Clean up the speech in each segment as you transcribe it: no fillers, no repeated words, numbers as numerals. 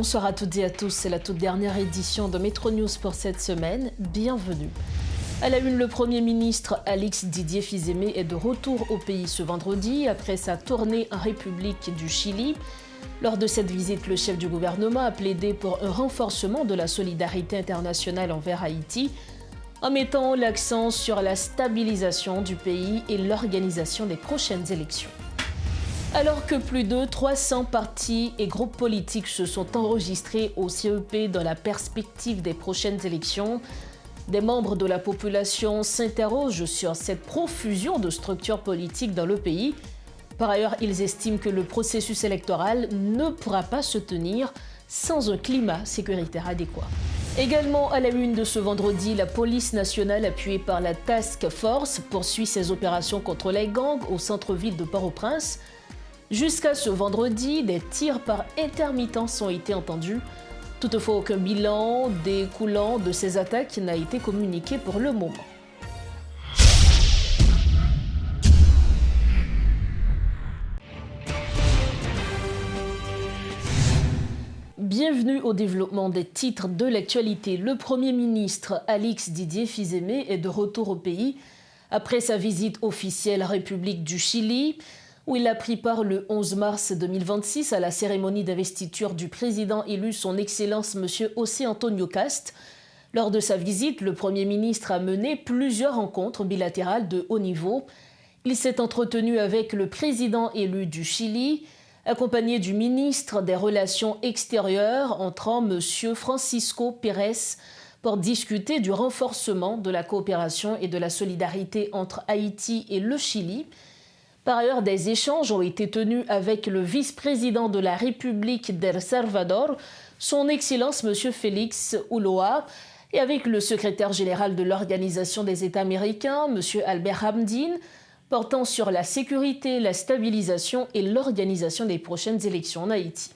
Bonsoir à toutes et à tous, c'est la toute dernière édition de Métro News pour cette semaine. Bienvenue. À la une, le Premier ministre Alix Didier Fils-Aimé est de retour au pays ce vendredi après sa tournée en République du Chili. Lors de cette visite, le chef du gouvernement a plaidé pour un renforcement de la solidarité internationale envers Haïti, en mettant l'accent sur la stabilisation du pays et l'organisation des prochaines élections. Alors que plus de 300 partis et groupes politiques se sont enregistrés au CEP dans la perspective des prochaines élections, des membres de la population s'interrogent sur cette profusion de structures politiques dans le pays. Par ailleurs, ils estiment que le processus électoral ne pourra pas se tenir sans un climat sécuritaire adéquat. Également à la une de ce vendredi, la police nationale appuyée par la Task Force poursuit ses opérations contre les gangs au centre-ville de Port-au-Prince. Jusqu'à ce vendredi, des tirs par intermittence ont été entendus. Toutefois, aucun bilan découlant de ces attaques n'a été communiqué pour le moment. Bienvenue au développement des titres de l'actualité. Le Premier ministre Alix Didier Fils-Aimé est de retour au pays après sa visite officielle en République du Chili, où il a pris part le 11 mars 2026 à la cérémonie d'investiture du président élu son Excellence M. José Antonio Kast. Lors de sa visite, le Premier ministre a mené plusieurs rencontres bilatérales de haut niveau. Il s'est entretenu avec le président élu du Chili, accompagné du ministre des Relations extérieures, entrant M. Francisco Pérez, pour discuter du renforcement de la coopération et de la solidarité entre Haïti et le Chili. Par ailleurs, des échanges ont été tenus avec le vice-président de la République d'El Salvador, son Excellence M. Félix Ulloa, et avec le secrétaire général de l'Organisation des États américains, M. Albert Hamdin, portant sur la sécurité, la stabilisation et l'organisation des prochaines élections en Haïti.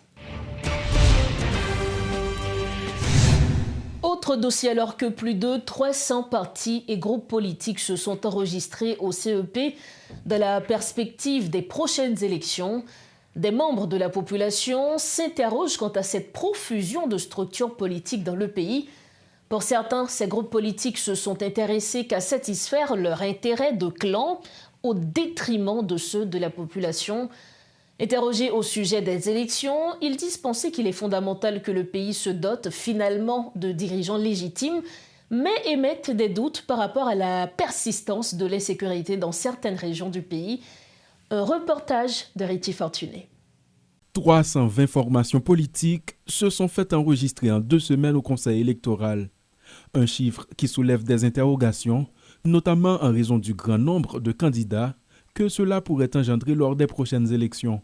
Autre dossier, alors que plus de 300 partis et groupes politiques se sont enregistrés au CEP dans la perspective des prochaines élections, des membres de la population s'interrogent quant à cette profusion de structures politiques dans le pays. Pour certains, ces groupes politiques se sont intéressés qu'à satisfaire leur intérêt de clan au détriment de ceux de la population. Interrogés au sujet des élections, ils disent penser qu'il est fondamental que le pays se dote finalement de dirigeants légitimes, mais émettent des doutes par rapport à la persistance de l'insécurité dans certaines régions du pays. Un reportage de Riti Fortuné. 320 formations politiques se sont faites enregistrer en 2 semaines au Conseil électoral. Un chiffre qui soulève des interrogations, notamment en raison du grand nombre de candidats que cela pourrait engendrer lors des prochaines élections.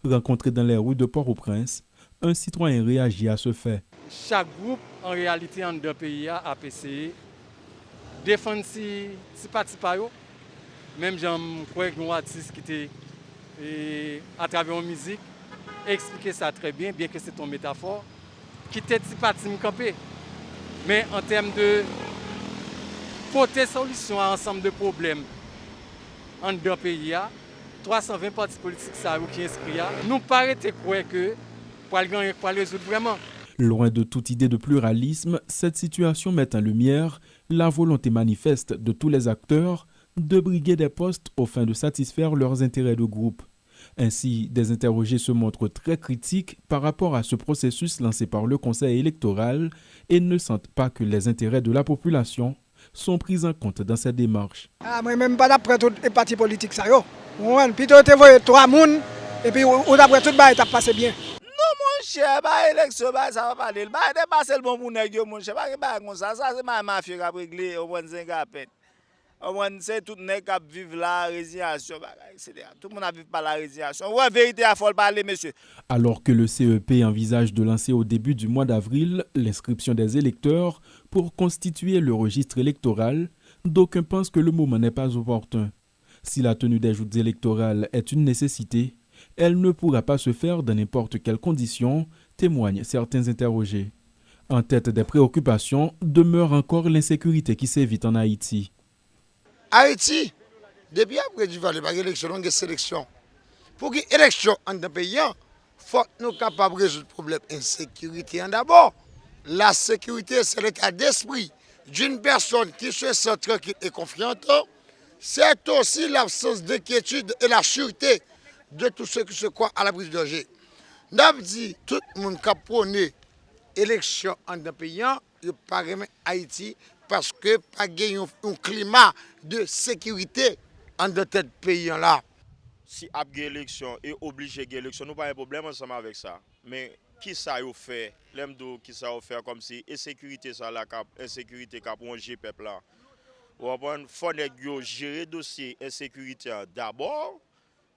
Rencontré dans les rues de Port-au-Prince, un citoyen réagit à ce fait. Chaque groupe, en réalité, en deux pays a essayé de défendre ces partis. Même j'en crois que nos artistes qui étaient à travers la musique expliquer ça très bien, bien que c'est une métaphore, qui était ces partis campés. Mais en termes de porter solution à un ensemble de problèmes en deux pays, 320 partis politiques qui inscrits, nous paraît croire que pour le résoudre vraiment. Loin de toute idée de pluralisme, cette situation met en lumière la volonté manifeste de tous les acteurs de briguer des postes aux fins de satisfaire leurs intérêts de groupe. Ainsi, des interrogés se montrent très critiques par rapport à ce processus lancé par le Conseil électoral et ne sentent pas que les intérêts de la population sont pris en compte dans cette démarche. Moi même pas d'après tous les partis politiques ça yo. Plutôt te voyer 3 moun et puis ou d'après tout ba étape passé bien. Mon cher, ba élection ba ça va parler. Ba dépasser le bon pour nèg yo mon cher. Ba comme ça c'est ma mafia qui a réglé au moins 5 à peine. Au moins c'est tout nèg qui vivre la résignation etc. Tout le monde a vivre par la résignation. Ouais vérité à faut parler monsieur. Alors que le CEP envisage de lancer au début du mois d'avril l'inscription des électeurs pour constituer le registre électoral, d'aucuns pensent que le moment n'est pas opportun. Si la tenue des joutes électorales est une nécessité, elle ne pourra pas se faire dans n'importe quelles conditions, témoignent certains interrogés. En tête des préoccupations demeure encore l'insécurité qui sévit en Haïti. Haïti, depuis après du Valais, il y a élection, il y a sélection. Pour qu'il y ait élection en un pays, faut que nous soyons capables de résoudre le problème d'insécurité. D'abord, la sécurité, c'est l'état d'esprit d'une personne qui se sent tranquille et confiante. C'est aussi l'absence d'inquiétude et la sûreté de tous ceux qui se croient à l'abri du danger. Nous avons dit tout le monde qui a prôné l'élection en un pays, il n'y a pas de Haïti parce que pas un climat de sécurité en de tel pays-là. Si il y a une élection et obligé à élection, nous n'avons pas de problème ensemble avec ça. Mais qui ça a fait? L'emdo qui ça a fait comme si insécurité ça la cap insécurité cap ronger peuple là. Ou bon faut nèg yo gérer dossier insécurité d'abord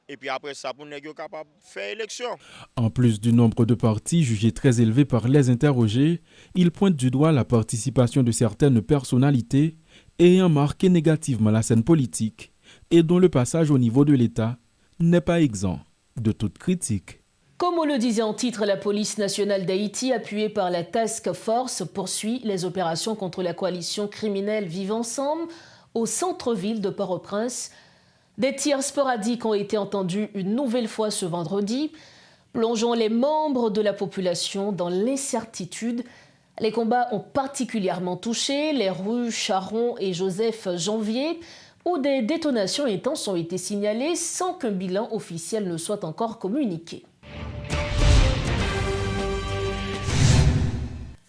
et puis après ça pour nèg yo capable faire élection. En plus du nombre de partis jugés très élevé par les interrogés, il pointe du doigt la participation de certaines personnalités ayant marqué négativement la scène politique et dont le passage au niveau de l'État n'est pas exempt de toute critique. Comme on le disait en titre, la police nationale d'Haïti, appuyée par la Task Force, poursuit les opérations contre la coalition criminelle Vivre Ensemble au centre-ville de Port-au-Prince. Des tirs sporadiques ont été entendus une nouvelle fois ce vendredi, plongeant les membres de la population dans l'incertitude. Les combats ont particulièrement touché les rues Charon et Joseph Janvier, où des détonations intenses ont été signalées sans qu'un bilan officiel ne soit encore communiqué.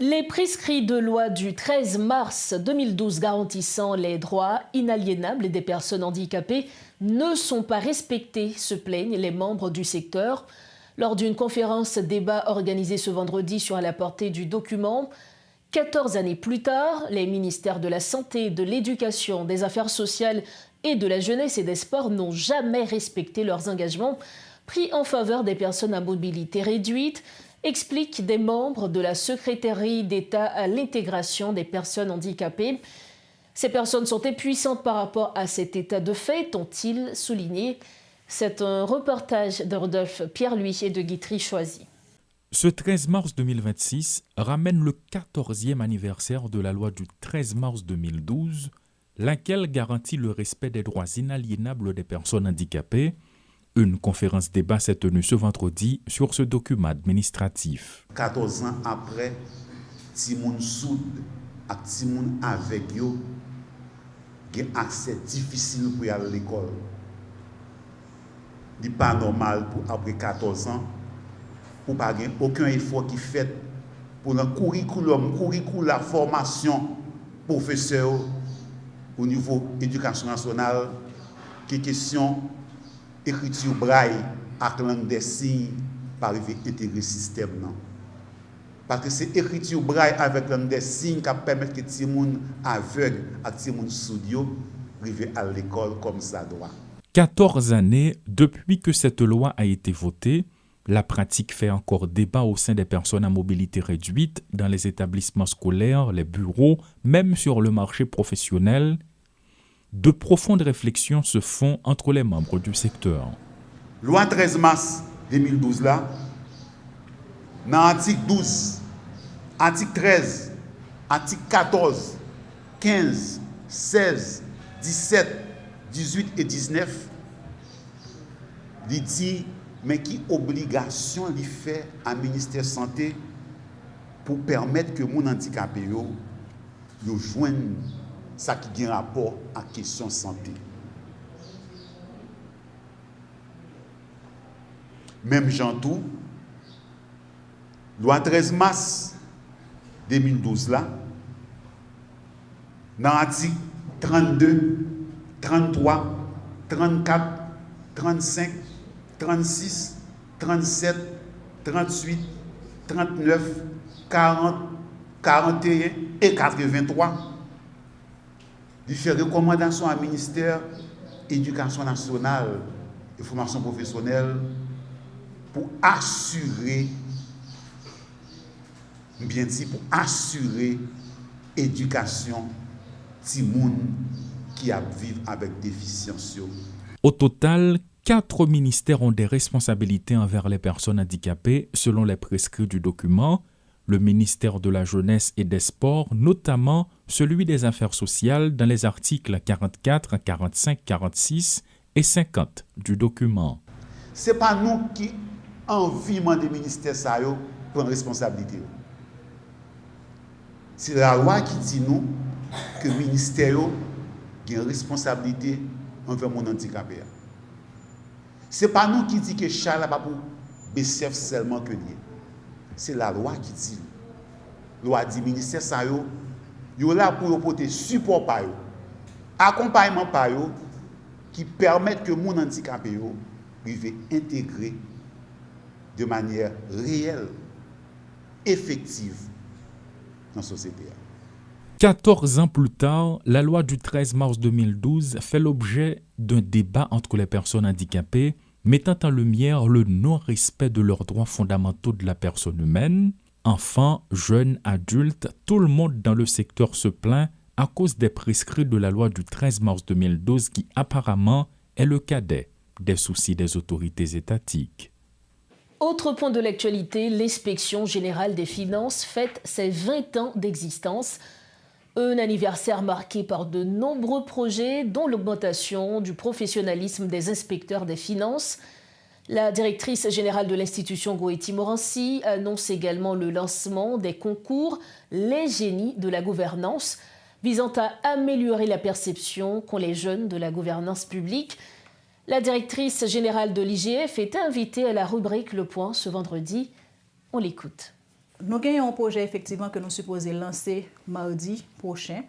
Les prescrits de loi du 13 mars 2012 garantissant les droits inaliénables des personnes handicapées ne sont pas respectés, se plaignent les membres du secteur. Lors d'une conférence débat organisée ce vendredi sur la portée du document, 14 années plus tard, les ministères de la Santé, de l'Éducation, des Affaires sociales et de la Jeunesse et des Sports n'ont jamais respecté leurs engagements pris en faveur des personnes à mobilité réduite, expliquent des membres de la Secrétaire d'État à l'intégration des personnes handicapées. Ces personnes sont impuissantes par rapport à cet état de fait, ont-ils souligné. C'est un reportage de Rodolphe Pierre-Louis et de Guitry Choisy. Ce 13 mars 2026 ramène le 14e anniversaire de la loi du 13 mars 2012, laquelle garantit le respect des droits inaliénables des personnes handicapées. Une conférence débat s'est tenue ce vendredi sur ce document administratif. 14 ans après, Timoun Soud et Timoun avec yo ont accès difficile pour aller à l'école. Ce n'est pas normal pour après 14 ans, pour pas avoir aucun effort qui fait pour le curriculum, formation professeur au niveau éducation nationale, qui est question écriture braille avec langue des signes pour arriver à intégrer le système. Non? Parce que c'est écriture braille avec langue des signes qui permet que les gens aveugles et les gens sourds arrivent à l'école comme ça doit. 14 années depuis que cette loi a été votée, la pratique fait encore débat au sein des personnes à mobilité réduite, dans les établissements scolaires, les bureaux, même sur le marché professionnel. De profondes réflexions se font entre les membres du secteur. Loi 13 mars 2012 là, dans l'article 12, article 13, article 14, 15, 16, 17, 18 et 19, il dit mais qui obligation il fait à ministère santé pour permettre que mon handicapé yo joignent ça qui a un rapport à la question santé. Même Jean-Tout, loi 13 mars 2012 là, dans l'article 32, 33, 34, 35, 36, 37, 38, 39, 40, 41 et 83, il fait recommandation au ministère de l'Éducation nationale et formation professionnelle pour assurer, bien dit, pour assurer l'éducation des gens qui vivent avec déficience. Au total, 4 ministères ont des responsabilités envers les personnes handicapées selon les prescrits du document. Le ministère de la Jeunesse et des Sports, notamment celui des Affaires sociales dans les articles 44, 45, 46 et 50 du document. Ce n'est pas nous qui envie des ministères ça yo prendre responsabilité. C'est la loi qui dit nous que le ministère a une responsabilité envers mon handicapé. Ce n'est pas nous qui dit que Charles n'a pas pour BCF seulement que lié. C'est la loi qui dit. La loi dit ministère ça yo là pour apporter support par yo, accompagnement par yo qui permettent que mon handicapé yo puisse intégrer de manière réelle, effective dans la société. 14 ans plus tard, la loi du 13 mars 2012 fait l'objet d'un débat entre les personnes handicapées, mettant en lumière le non-respect de leurs droits fondamentaux de la personne humaine. Enfants, jeunes, adultes, tout le monde dans le secteur se plaint à cause des prescrits de la loi du 13 mars 2012 qui apparemment est le cadet des soucis des autorités étatiques. Autre point de l'actualité, l'Inspection générale des finances fête ses 20 ans d'existence. Un anniversaire marqué par de nombreux projets, dont l'augmentation du professionnalisme des inspecteurs des finances. La directrice générale de l'institution Goetti Morancy annonce également le lancement des concours Les Génies de la gouvernance, visant à améliorer la perception qu'ont les jeunes de la gouvernance publique. La directrice générale de l'IGF est invitée à la rubrique Le Point ce vendredi. On l'écoute. Nous avons un projet effectivement que nous supposons lancer mardi prochain,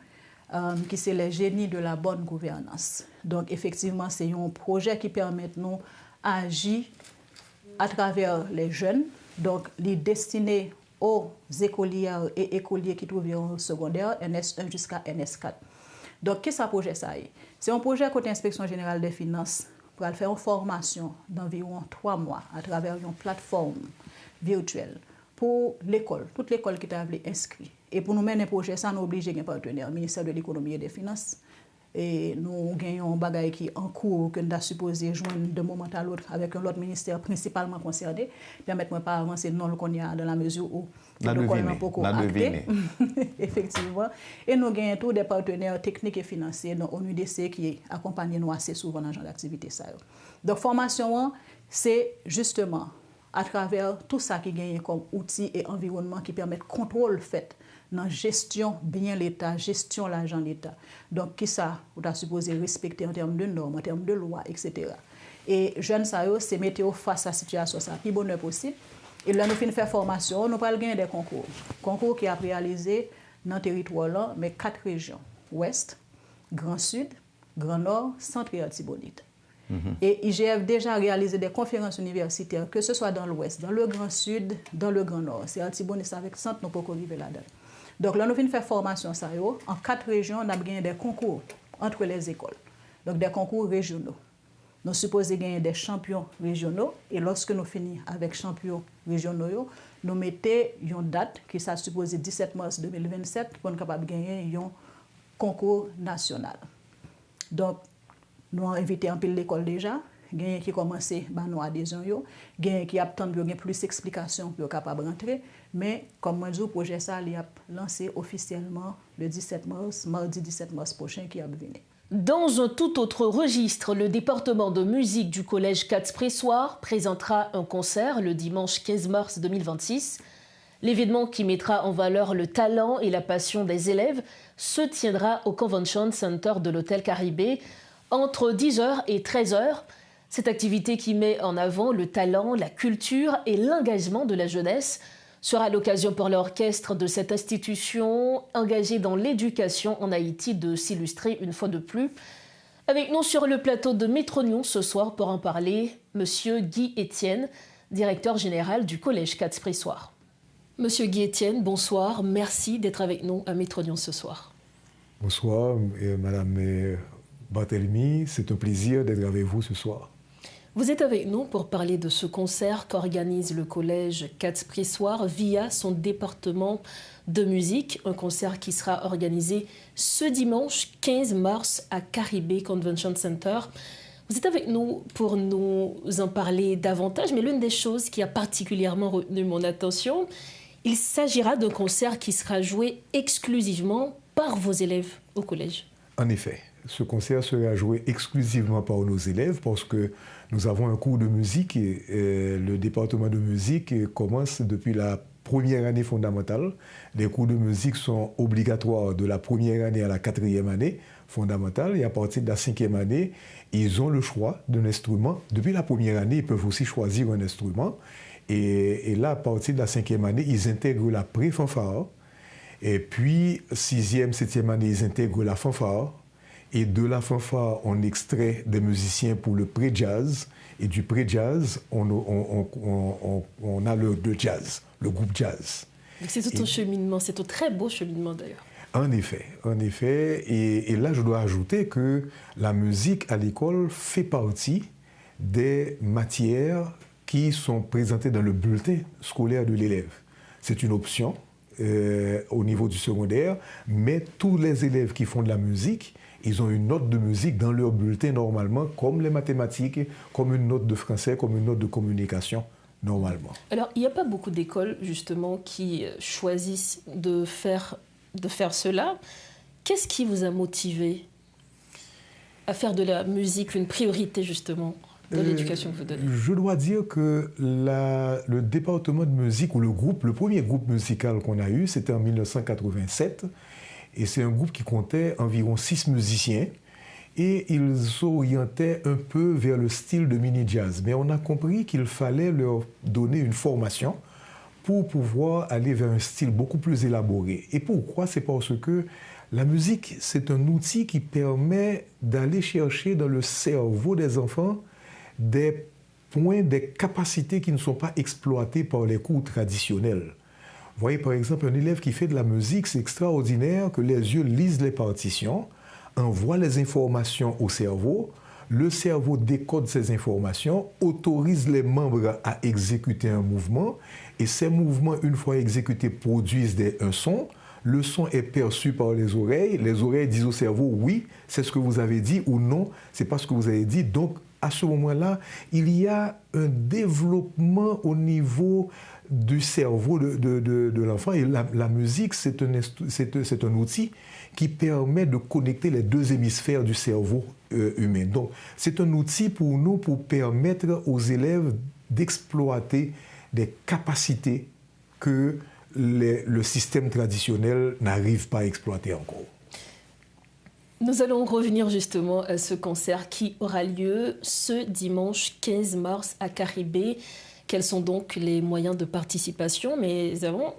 qui c'est les génies de la bonne gouvernance. Donc effectivement, c'est un projet qui permet nous d'agir à travers les jeunes, donc les destinés aux écoliers et écoliers qui trouvent en secondaire, NS1 jusqu'à NS4. Donc, qu'est-ce que ce projet ça est? C'est un projet côté Inspection générale des finances pour faire une formation d'environ 3 mois à travers une plateforme virtuelle pour l'école, toute l'école qui est inscrite. Et pour nous mener un projet, ça nous oblige un partenaire, le ministère de l'économie et des finances. Et nous gagnons un bagage qui est en cours, que nous avons supposé joindre de moment à l'autre avec un autre ministère principalement concerné. Permettez-moi pas avancer non le qu'on y a dans la mesure où le col n'a pas acté. Effectivement. Et nous gagnons tous des partenaires techniques et financiers, dont ONUDC qui accompagne nous assez souvent dans le genre d'activité. Donc, formation, c'est justement à travers tout ça qui gagne comme outils et environnement qui permettent contrôle fait dans la gestion bien l'État, gestion l'argent de l'État. Donc, qui ça, vous avez supposé respecter en termes de normes, en termes de lois, etc. Et jeunes, ça, c'est mettre face à la situation, ça, plus bonheur possible. Et là, nous finissons faire formation, nous allons gagner des concours. Concours qui a réalisé dans le territoire là, mais 4 régions. Ouest, Grand Sud, Grand Nord, Centre et Artibonite. Et IGF déjà réalisé des conférences universitaires, que ce soit dans l'Ouest, dans le Grand Sud, dans le Grand Nord. C'est Artibonite avec Centre, nous ne pouvons pas arriver là-dedans. Donc là, nous venons faire formation ça, en 4 régions, on a gagné des concours entre les écoles. Donc des concours régionaux. Nous supposons gagner des champions régionaux et lorsque nous finissons avec champions régionaux, nous mettons une date qui s'est supposée 17 mars 2027 pour nous capable de gagner un concours national. Donc, nous avons invité un peu l'école déjà, gagné qui commencé par nos adhésions, gagné qui attend plus d'explications pour capable rentrer, mais comme moi dis, le projet ça il a lancé officiellement le 17 mars, mardi 17 mars prochain qui a venu. Dans un tout autre registre, le département de musique du collège Katz-Pressoir présentera un concert le dimanche 15 mars 2026. L'événement qui mettra en valeur le talent et la passion des élèves se tiendra au Convention Center de l'Hôtel Caribé entre 10h et 13h. Cette activité qui met en avant le talent, la culture et l'engagement de la jeunesse sera l'occasion pour l'orchestre de cette institution engagée dans l'éducation en Haïti de s'illustrer une fois de plus. Avec nous sur le plateau de Métronews ce soir pour en parler, Monsieur Guy Etienne, directeur général du collège Katz-Pressoir. Monsieur Guy Etienne, bonsoir. Merci d'être avec nous à Métronews ce soir. Bonsoir, Madame Barthélemy. C'est un plaisir d'être avec vous ce soir. Vous êtes avec nous pour parler de ce concert qu'organise le collège Katz-Pressoir via son département de musique. Un concert qui sera organisé ce dimanche 15 mars à Caribé Convention Center. Vous êtes avec nous pour nous en parler davantage, mais l'une des choses qui a particulièrement retenu mon attention, il s'agira d'un concert qui sera joué exclusivement par vos élèves au collège. En effet, ce concert sera joué exclusivement par nos élèves parce que nous avons un cours de musique et le département de musique commence depuis la première année fondamentale. Les cours de musique sont obligatoires de la première année à la 4e année fondamentale et à partir de la 5e année, ils ont le choix d'un instrument. Depuis la première année, ils peuvent aussi choisir un instrument. Et là, à partir de la 5e année, ils intègrent la pré-fanfare. Et puis, 6e, 7e année, ils intègrent la fanfare. Et de la fanfare, on extrait des musiciens pour le pré-jazz. Et du pré-jazz, on a le jazz, le groupe jazz. C'est tout un cheminement, c'est un très beau cheminement d'ailleurs. En effet. Et là, je dois ajouter que la musique à l'école fait partie des matières qui sont présentées dans le bulletin scolaire de l'élève. C'est une option au niveau du secondaire, mais tous les élèves qui font de la musique, ils ont une note de musique dans leur bulletin normalement, comme les mathématiques, comme une note de français, comme une note de communication, normalement. Alors, il n'y a pas beaucoup d'écoles, justement, qui choisissent de faire cela. Qu'est-ce qui vous a motivé à faire de la musique une priorité, justement, dans l'éducation que vous donnez? Je dois dire que le département de musique, ou le premier groupe musical qu'on a eu, c'était en 1987. Et c'est un groupe qui comptait environ 6 musiciens. Et ils s'orientaient un peu vers le style de mini-jazz. Mais on a compris qu'il fallait leur donner une formation pour pouvoir aller vers un style beaucoup plus élaboré. Et pourquoi? C'est parce que la musique, c'est un outil qui permet d'aller chercher dans le cerveau des enfants des points, des capacités qui ne sont pas exploitées par les cours traditionnels. Vous voyez, par exemple, un élève qui fait de la musique, c'est extraordinaire que les yeux lisent les partitions, envoient les informations au cerveau, le cerveau décode ces informations, autorise les membres à exécuter un mouvement, et ces mouvements, une fois exécutés, produisent un son. Le son est perçu par les oreilles disent au cerveau, oui, c'est ce que vous avez dit, ou non, c'est pas ce que vous avez dit. Donc, à ce moment-là, il y a un développement au niveau du cerveau de l'enfant. Et la musique, c'est un outil qui permet de connecter les 2 hémisphères du cerveau humain. Donc, c'est un outil pour nous, pour permettre aux élèves d'exploiter des capacités que le système traditionnel n'arrive pas à exploiter encore. Nous allons revenir justement à ce concert qui aura lieu ce dimanche 15 mars à Caribé. Quels sont donc les moyens de participation? Mais avant,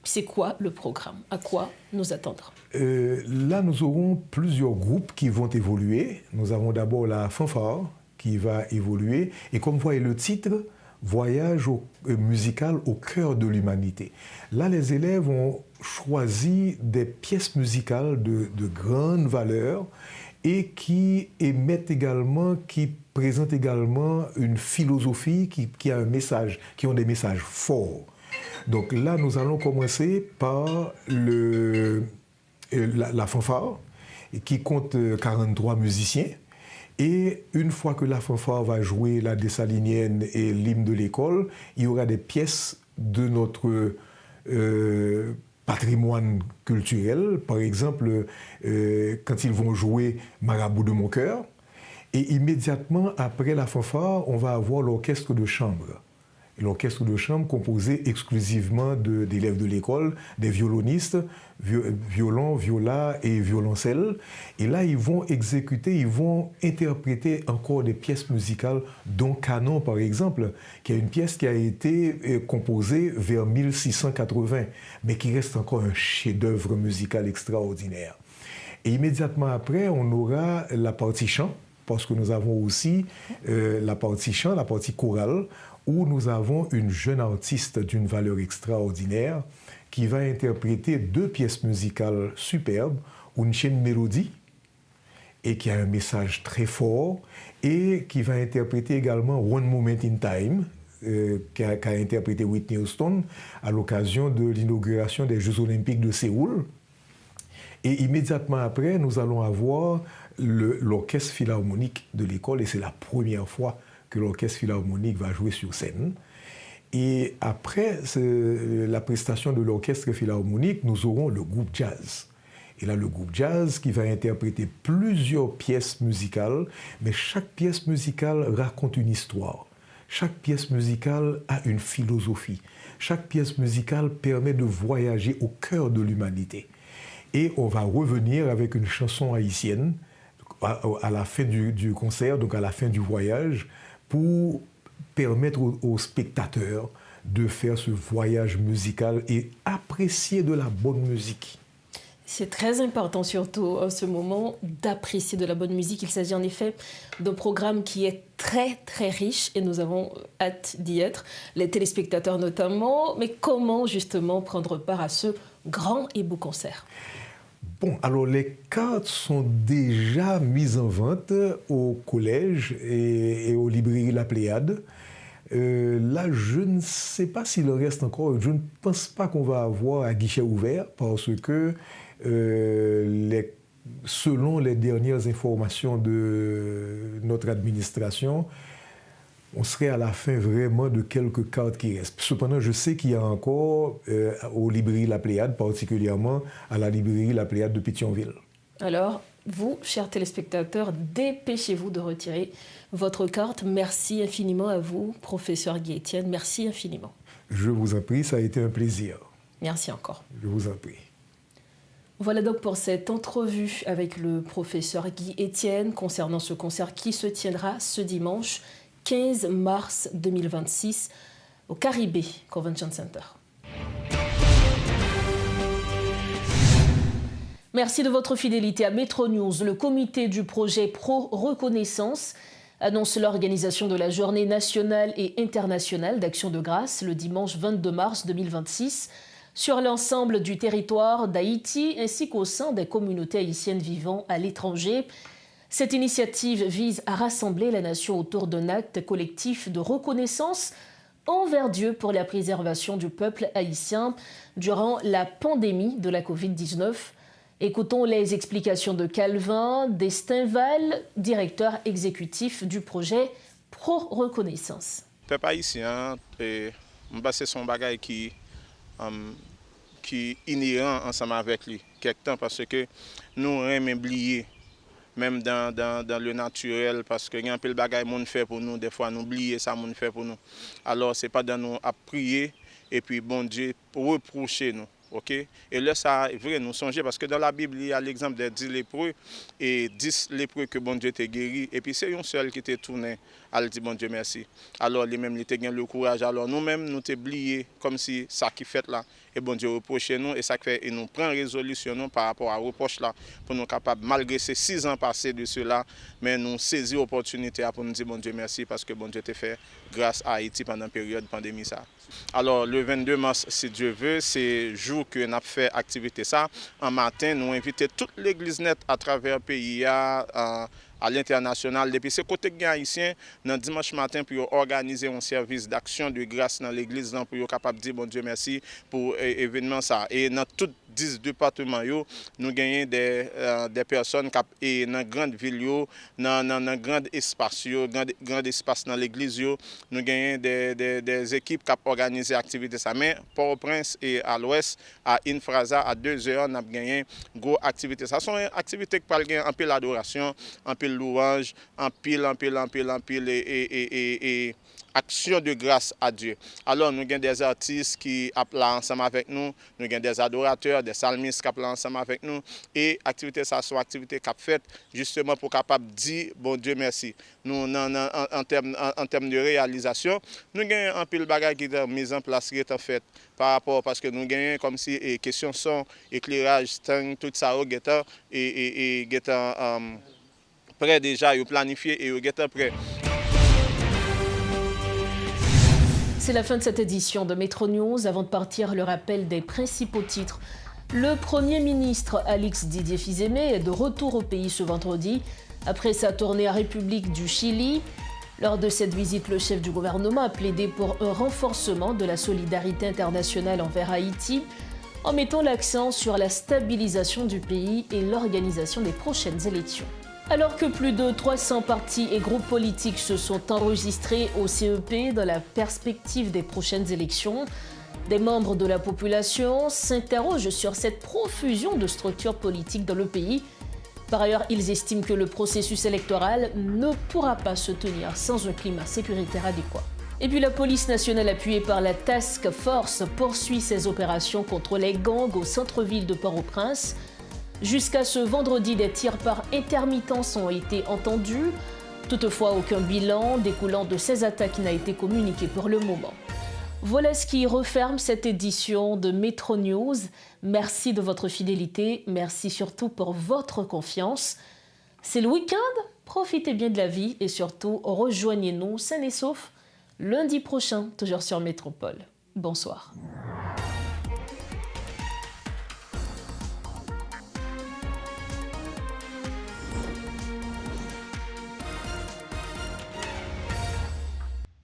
c'est quoi le programme? À quoi nous attendre? Là, nous aurons plusieurs groupes qui vont évoluer. Nous avons d'abord la fanfare qui va évoluer. Et comme vous voyez le titre, Voyage musical au cœur de l'humanité. Là, les élèves ont choisi des pièces musicales de grande valeur et qui présentent également une philosophie qui a un message, qui ont des messages forts. Donc là, nous allons commencer par la fanfare, qui compte 43 musiciens. Et une fois que la fanfare va jouer la Dessalinienne et l'hymne de l'école, il y aura des pièces de notre patrimoine culturel. Par exemple, quand ils vont jouer Marabout de mon cœur. Et immédiatement après la fanfare, on va avoir l'orchestre de chambre. L'orchestre de chambre composé exclusivement d'élèves de l'école, des violonistes, violon, viola et violoncelle. Et là, ils vont interpréter encore des pièces musicales, dont Canon, par exemple, qui est une pièce qui a été composée vers 1680, mais qui reste encore un chef-d'œuvre musical extraordinaire. Et immédiatement après, on aura la partie chant, parce que nous avons aussi la partie chant, la partie chorale, où nous avons une jeune artiste d'une valeur extraordinaire qui va interpréter 2 pièces musicales superbes, Une chaîne mélodie, et qui a un message très fort, et qui va interpréter également One Moment in Time, qu'a interprété Whitney Houston à l'occasion de l'inauguration des Jeux Olympiques de Séoul. Et immédiatement après, nous allons avoir l'orchestre philharmonique de l'école, et c'est la première fois que l'orchestre philharmonique va jouer sur scène. Et après la prestation de l'orchestre philharmonique, nous aurons le groupe jazz. Il a le groupe jazz qui va interpréter plusieurs pièces musicales, mais chaque pièce musicale raconte une histoire. Chaque pièce musicale a une philosophie. Chaque pièce musicale permet de voyager au cœur de l'humanité. Et on va revenir avec une chanson haïtienne à la fin du concert, donc à la fin du voyage, pour permettre aux spectateurs de faire ce voyage musical et apprécier de la bonne musique. C'est très important, surtout en ce moment, d'apprécier de la bonne musique. Il s'agit en effet d'un programme qui est très, très riche et nous avons hâte d'y être, les téléspectateurs notamment. Mais comment, justement, prendre part à ce grand et beau concert? Bon, alors les cartes sont déjà mises en vente au collège et aux librairies La Pléiade. Là, je ne sais pas s'il en reste encore. Je ne pense pas qu'on va avoir un guichet ouvert parce que selon les dernières informations de notre administration, on serait à la fin vraiment de quelques cartes qui restent. Cependant, je sais qu'il y a encore aux librairies La Pléiade, particulièrement à la librairie La Pléiade de Pétionville. Alors, vous, chers téléspectateurs, dépêchez-vous de retirer votre carte. Merci infiniment à vous, professeur Guy Etienne. Merci infiniment. Je vous en prie, ça a été un plaisir. Merci encore. Je vous en prie. Voilà donc pour cette entrevue avec le professeur Guy Etienne concernant ce concert qui se tiendra ce dimanche 15 mars 2026 au Caribé Convention Center. Merci de votre fidélité à Metro News. Le comité du projet Pro Reconnaissance annonce l'organisation de la journée nationale et internationale d'action de grâce le dimanche 22 mars 2026 sur l'ensemble du territoire d'Haïti ainsi qu'au sein des communautés haïtiennes vivant à l'étranger. Cette initiative vise à rassembler la nation autour d'un acte collectif de reconnaissance envers Dieu pour la préservation du peuple haïtien durant la pandémie de la Covid-19. Écoutons les explications de Calvin Destinval, directeur exécutif du projet Pro Reconnaissance. Le peuple haïtien, c'est son bagage qui inhérent ensemble avec lui quelque temps parce que nous aimons oublier même dans le naturel parce que il y a un peu de bagaille monde fait pour nous des fois nous oublier ça monde fait pour nous alors c'est pas dans nous à prier et puis bon Dieu reprocher nous. OK? Et là, ça vrai nous songer parce que dans la Bible, il y a l'exemple des 10 lépreux et 10 lépreux que bon Dieu t'a guéri. Et puis c'est un seul qui t'est tourné à dire bon Dieu merci. Alors lui-même, il t'a gagné le courage. Alors nous-mêmes, nous t'ai oublié comme si ça qui fait là. Et bon Dieu reproche nous et ça fait et nous prend résolution nous, par rapport à reproche là pour nous capables, malgré ces 6 ans passés de cela, mais nous saisir l'opportunité pour nous dire bon Dieu merci parce que bon Dieu t'a fait grâce à Haïti pendant la période de pandémie ça. Alors le 22 mars, si Dieu veut, c'est jour que nous avons fait activité ça. En matin, nous invitons toute l'église nette à travers le pays à l'international. Depuis ce côté haïtien, dans dimanche matin, pour organiser un service d'action de grâce dans l'église, pour être capable de dire bon Dieu merci pour l'événement ça. Et dans tous 10 départements, nous gagnons des personnes qui dans grande ville, dans grand espace, grand espace dans l'église, nous gagnons des équipes qui organisent l'activité ça. Mais Port-au-Prince et à l'ouest, à Infrasa, à 2 heures, nous avons gagné une grosse activité. Ça sont des activités qui parlent un peu l'adoration, un peu louange, en pile et action de grâce à Dieu. Alors nous avons des artistes qui appellent ensemble avec nous, nous avons des adorateurs, des psalmistes qui appellent ensemble avec nous et activité ça sont activités qui faites justement pour capable dire bon Dieu merci. Nous en termes de réalisation, nous avons un peu de bagage qui est mis en place qui est en fait par rapport parce que nous avons comme si question son éclairage tout ça et prêt déjà, ils planifié et ils sont prêts. C'est la fin de cette édition de Metro News. Avant de partir, le rappel des principaux titres. Le Premier ministre Alix Didier Fizemé est de retour au pays ce vendredi, après sa tournée en République du Chili. Lors de cette visite, le chef du gouvernement a plaidé pour un renforcement de la solidarité internationale envers Haïti, en mettant l'accent sur la stabilisation du pays et l'organisation des prochaines élections. Alors que plus de 300 partis et groupes politiques se sont enregistrés au CEP dans la perspective des prochaines élections, Des membres de la population s'interrogent sur cette profusion de structures politiques dans le pays. Par ailleurs, ils estiment que le processus électoral ne pourra pas se tenir sans un climat sécuritaire adéquat. Et puis la police nationale appuyée par la Task Force poursuit ses opérations contre les gangs au centre-ville de Port-au-Prince. Jusqu'à ce vendredi, des tirs par intermittence ont été entendus. Toutefois, aucun bilan découlant de ces attaques n'a été communiqué pour le moment. Voilà ce qui referme cette édition de Metro News. Merci de votre fidélité, merci surtout pour votre confiance. C'est le week-end, profitez bien de la vie et surtout rejoignez-nous sains et saufs lundi prochain, toujours sur Métropole. Bonsoir.